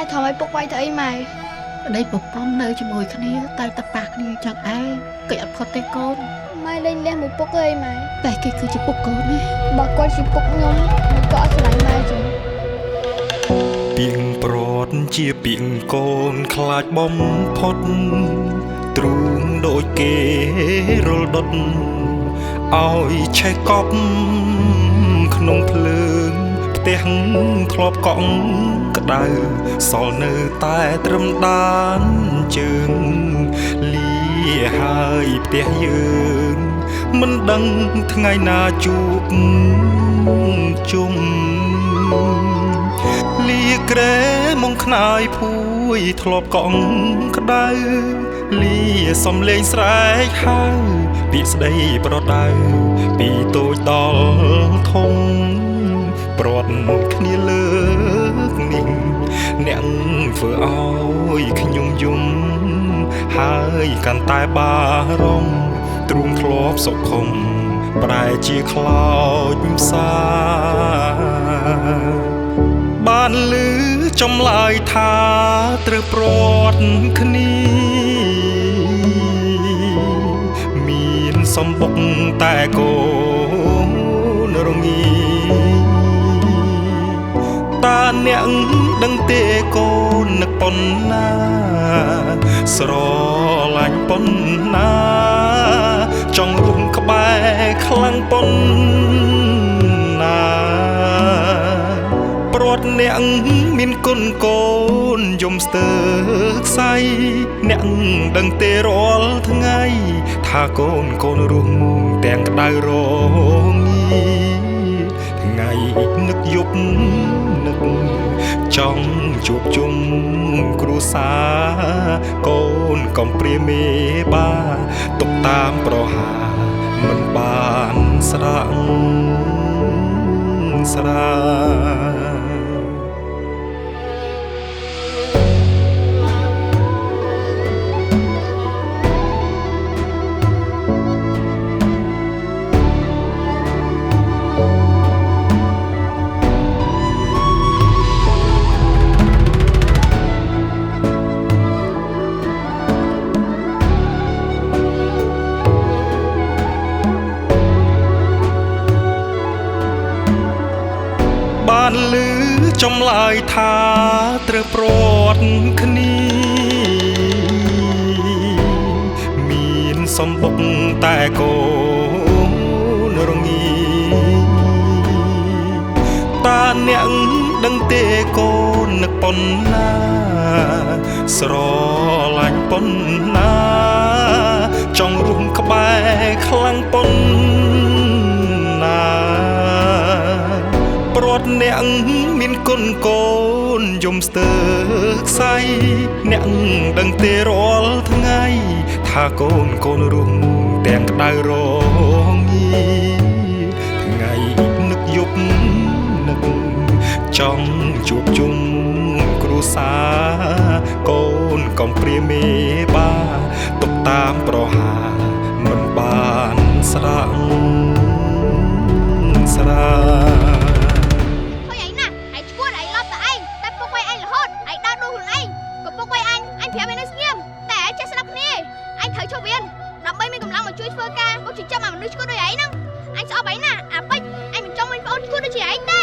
Mai thằng ấy bốc quay thấy mày. Đây bộ bông nơi cho mùi khăn nia tay tập bạc nia chẳng ai cậy ập phật tay con Mai lên đen một bốc ấy mày. Tại cái cứ chỉ bốc con ấy Bà con chỉ bốc nhóm một cọ lại mai chứ. ពីងប្រត់ជាពីងកូនខ្លាចបំផុតទ្រូងដូចគេរលដុតឲ្យឆេះកប់ក្នុងភ្លើងផ្ទះធ្លាប់កក់ក្ដៅសល់នៅតែត្រឹមដានជើងលីហើយផ្ទះយើងមិនដឹងថ្ងៃណាជួបជុំលីក្រែមកខ្នាយភួយធ្លាប់កក់ក្ដៅលីសំលេងស្រែកហៅពីស្ដីប្រដៅពីតូចដល់ធំប្រត់គ្នាលើកនេះអ្នកធ្វើឲ្យខ្ញុំយំហើយកាន់តែបារម្ភទ្រូងធ្លាប់សុខុមប្រែជាខ្លោចផ្សាបានលឺចម្លើយថាត្រូវព្រាត់គ្នាមានសម្បុកតែកូនរងាតាអ្នកដឹងទេកូននឹកប៉ុណ្ណាស្រឡាញ់ប៉ុណ្ណាចង់រួមក្បែរខ្លាំងប៉ុណ្ណាព្រាត់អ្នកមានគុណកូនយំស្ទើរខ្សៃអ្នកដឹងទេរាល់ថ្ងៃថាកូនរស់ទាំងក្ដៅរងាថ្ងៃនឹកយប់នឹកចង់ជួបជុំគ្រួសារកូនកំព្រាមេបាទុកតាមប្រហាមិនបានស្រាក់ស្រាបានលឺចម្លើយថាត្រូវព្រាត់គ្នាមានសម្បុកតែកូនរងាតាអ្នកដឹងទេកូននឹកប៉ុណ្ណាស្រឡាញ់ប៉ុណ្ណាចង់រួមក្បែរខ្លាំងប៉ុណ្ណាព្រាត់អ្នកមានគុណកូនយំស្ទើរខ្សៃអ្នកដឹងទេរាល់ថ្ងៃថាកូនរស់ទាំងក្ដៅរងាថ្ងៃនឹកយប់នឹកចង់ជួបជុំគ្រួសារកូនកំព្រាមេបាទុកតាមប្រហាមិនបានស្រាក់ស្រាដើម្បីមានកម្លាំងមកជួយធ្វើការមកចិញ្ចឹមមនុស្សឈួតដូចឯងហ្នឹងអញស្អប់ឯណាអាពេជ្រអញមិនចង់មានប្អូនឈួតដូចជាឯងទេ